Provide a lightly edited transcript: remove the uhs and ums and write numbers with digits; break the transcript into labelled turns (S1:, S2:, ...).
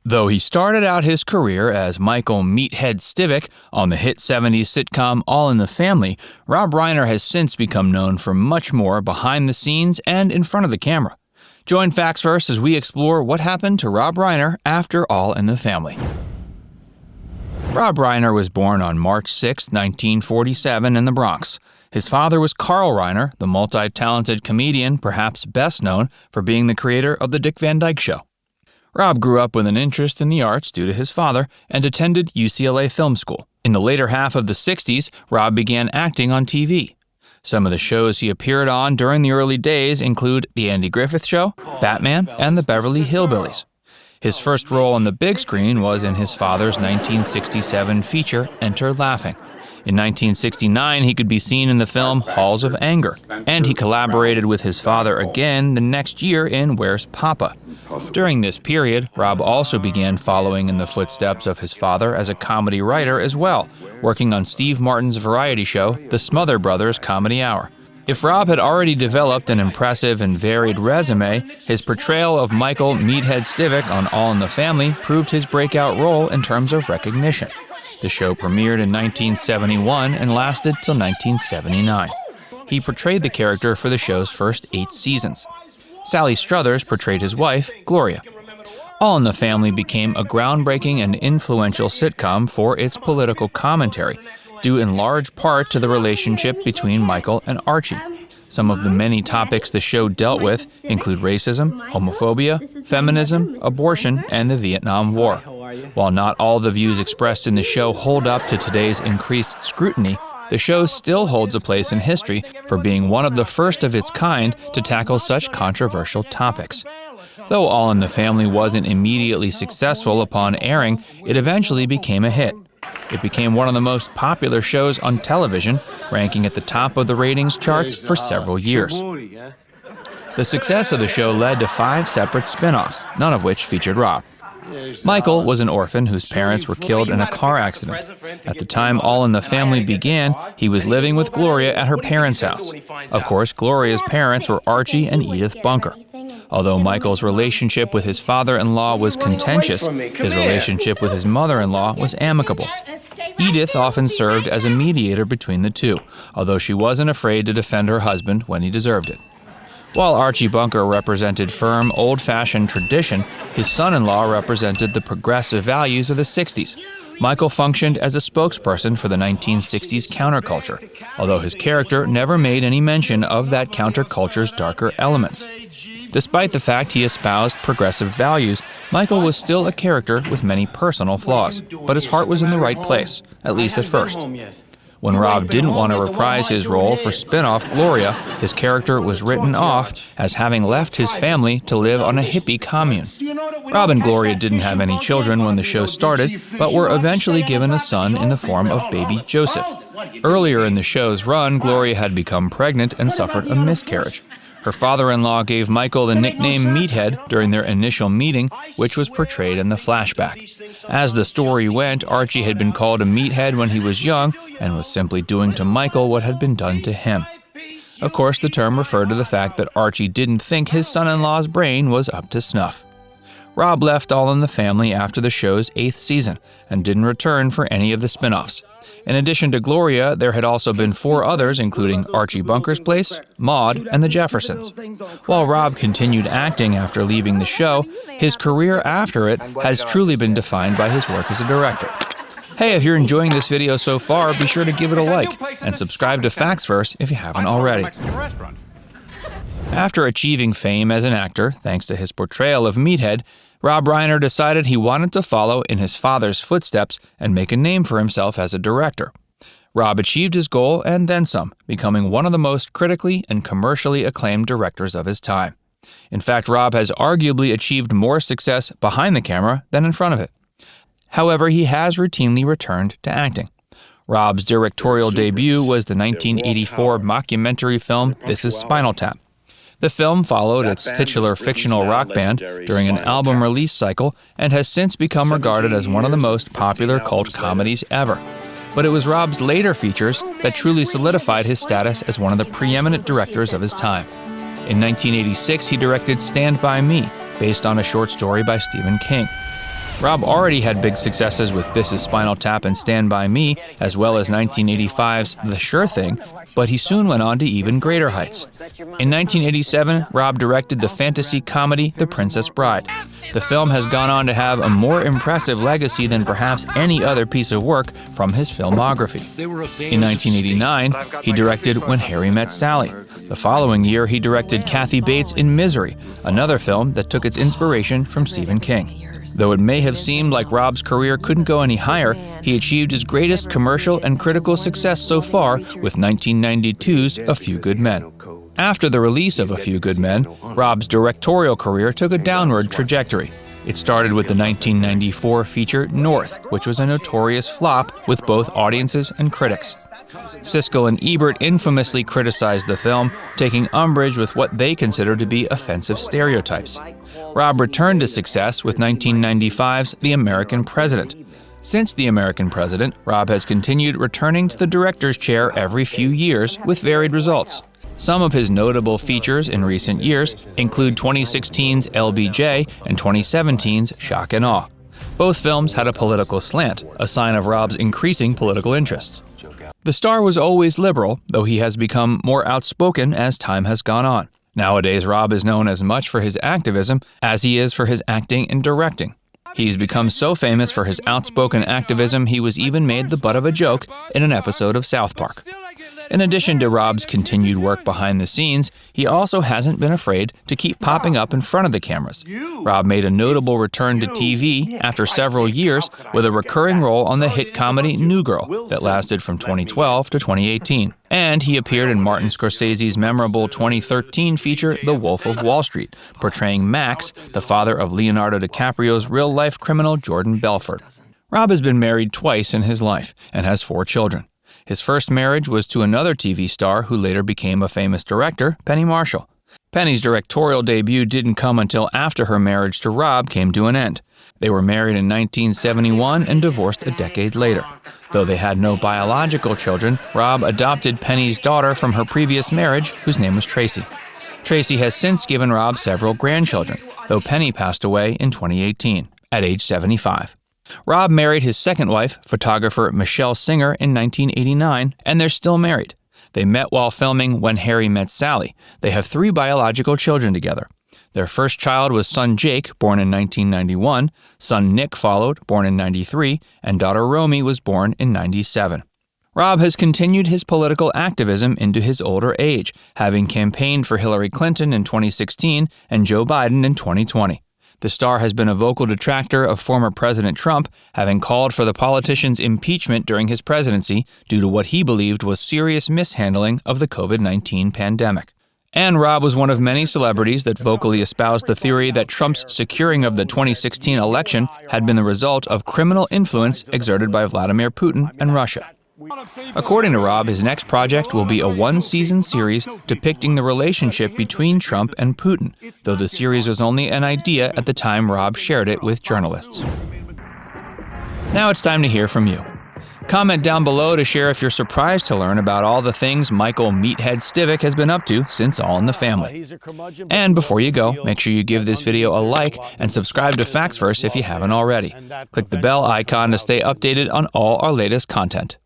S1: Though he started out his career as Michael Meathead Stivic on the hit 70s sitcom All in the Family, Rob Reiner has since become known for much more behind the scenes and in front of the camera. Join Facts First as we explore what happened to Rob Reiner after All in the Family. Rob Reiner was born on March 6, 1947 in the Bronx. His father was Carl Reiner, the multi-talented comedian perhaps best known for being the creator of The Dick Van Dyke Show. Rob grew up with an interest in the arts due to his father and attended UCLA Film School. In the later half of the 60s, Rob began acting on TV. Some of the shows he appeared on during the early days include The Andy Griffith Show, Batman, and The Beverly Hillbillies. His first role on the big screen was in his father's 1967 feature, Enter Laughing. In 1969, he could be seen in the film Halls of Anger, and he collaborated with his father again the next year in Where's Papa? During this period, Rob also began following in the footsteps of his father as a comedy writer as well, working on Steve Martin's variety show, The Smother Brothers Comedy Hour. If Rob had already developed an impressive and varied resume, his portrayal of Michael Meathead Stivic on All in the Family proved his breakout role in terms of recognition. The show premiered in 1971 and lasted till 1979. He portrayed the character for the show's first 8 seasons. Sally Struthers portrayed his wife, Gloria. All in the Family became a groundbreaking and influential sitcom for its political commentary, due in large part to the relationship between Michael and Archie. Some of the many topics the show dealt with include racism, homophobia, feminism, abortion, and the Vietnam War. While not all the views expressed in the show hold up to today's increased scrutiny, the show still holds a place in history for being one of the first of its kind to tackle such controversial topics. Though All in the Family wasn't immediately successful upon airing, it eventually became a hit. It became one of the most popular shows on television, ranking at the top of the ratings charts for several years. The success of the show led to 5 separate spin-offs, none of which featured Rob. Michael was an orphan whose parents were killed in a car accident. At the time All in the Family began, he was living with Gloria at her parents' house. Of course, Gloria's parents were Archie and Edith Bunker. Although Michael's relationship with his father-in-law was contentious, his relationship with his mother-in-law was amicable. Edith often served as a mediator between the two, although she wasn't afraid to defend her husband when he deserved it. While Archie Bunker represented firm, old-fashioned tradition, his son-in-law represented the progressive values of the 60s. Michael functioned as a spokesperson for the 1960s counterculture, although his character never made any mention of that counterculture's darker elements. Despite the fact he espoused progressive values, Michael was still a character with many personal flaws, but his heart was in the right place, at least at first. When Rob didn't want to reprise his role for spin-off Gloria, his character was written off as having left his family to live on a hippie commune. Rob and Gloria didn't have any children when the show started, but were eventually given a son in the form of baby Joseph. Earlier in the show's run, Gloria had become pregnant and suffered a miscarriage. Her father-in-law gave Michael the nickname Meathead during their initial meeting, which was portrayed in the flashback. As the story went, Archie had been called a meathead when he was young and was simply doing to Michael what had been done to him. Of course, the term referred to the fact that Archie didn't think his son-in-law's brain was up to snuff. Rob left All in the Family after the show's 8th season and didn't return for any of the spin-offs. In addition to Gloria, there had also been 4 others, including Archie Bunker's Place, Maude, and the Jeffersons. While Rob continued acting after leaving the show, his career after it has truly been defined by his work as a director. Hey, if you're enjoying this video so far, be sure to give it a like and subscribe to Facts First if you haven't already. After achieving fame as an actor, thanks to his portrayal of Meathead, Rob Reiner decided he wanted to follow in his father's footsteps and make a name for himself as a director. Rob achieved his goal and then some, becoming one of the most critically and commercially acclaimed directors of his time. In fact, Rob has arguably achieved more success behind the camera than in front of it. However, he has routinely returned to acting. Rob's directorial debut was the 1984 mockumentary film This Is Spinal Tap. The film followed its titular fictional rock band during an album release cycle and has since become regarded as one of the most popular cult comedies ever. But it was Rob's later features that truly solidified his status as one of the preeminent directors of his time. In 1986, he directed Stand By Me, based on a short story by Stephen King. Rob already had big successes with This Is Spinal Tap and Stand By Me, as well as 1985's The Sure Thing, but he soon went on to even greater heights. In 1987, Rob directed the fantasy comedy The Princess Bride. The film has gone on to have a more impressive legacy than perhaps any other piece of work from his filmography. In 1989, he directed When Harry Met Sally. The following year, he directed Kathy Bates in Misery, another film that took its inspiration from Stephen King. Though it may have seemed like Rob's career couldn't go any higher, he achieved his greatest commercial and critical success so far with 1992's A Few Good Men. After the release of A Few Good Men, Rob's directorial career took a downward trajectory. It started with the 1994 feature North, which was a notorious flop with both audiences and critics. Siskel and Ebert infamously criticized the film, taking umbrage with what they considered to be offensive stereotypes. Rob returned to success with 1995's The American President. Since The American President, Rob has continued returning to the director's chair every few years with varied results. Some of his notable features in recent years include 2016's LBJ and 2017's Shock and Awe. Both films had a political slant, a sign of Rob's increasing political interests. The star was always liberal, though he has become more outspoken as time has gone on. Nowadays, Rob is known as much for his activism as he is for his acting and directing. He's become so famous for his outspoken activism, he was even made the butt of a joke in an episode of South Park. In addition to Rob's continued work behind the scenes, he also hasn't been afraid to keep popping up in front of the cameras. Rob made a notable return to TV after several years with a recurring role on the hit comedy New Girl that lasted from 2012 to 2018. And he appeared in Martin Scorsese's memorable 2013 feature The Wolf of Wall Street, portraying Max, the father of Leonardo DiCaprio's real-life criminal Jordan Belfort. Rob has been married twice in his life and has 4 children. His first marriage was to another TV star who later became a famous director, Penny Marshall. Penny's directorial debut didn't come until after her marriage to Rob came to an end. They were married in 1971 and divorced a decade later. Though they had no biological children, Rob adopted Penny's daughter from her previous marriage, whose name was Tracy. Tracy has since given Rob several grandchildren, though Penny passed away in 2018, at age 75. Rob married his second wife, photographer Michelle Singer, in 1989, and they're still married. They met while filming When Harry Met Sally. They have 3 biological children together. Their first child was son Jake, born in 1991, son Nick followed, born in 93, and daughter Romy was born in 97. Rob has continued his political activism into his older age, having campaigned for Hillary Clinton in 2016 and Joe Biden in 2020. The star has been a vocal detractor of former President Trump, having called for the politician's impeachment during his presidency due to what he believed was serious mishandling of the COVID-19 pandemic. And Rob was one of many celebrities that vocally espoused the theory that Trump's securing of the 2016 election had been the result of criminal influence exerted by Vladimir Putin and Russia. According to Rob, his next project will be a 1-season series depicting the relationship between Trump and Putin, though the series was only an idea at the time Rob shared it with journalists. Now it's time to hear from you. Comment down below to share if you're surprised to learn about all the things Michael Meathead Stivic has been up to since All in the Family. And before you go, make sure you give this video a like and subscribe to Facts Verse if you haven't already. Click the bell icon to stay updated on all our latest content.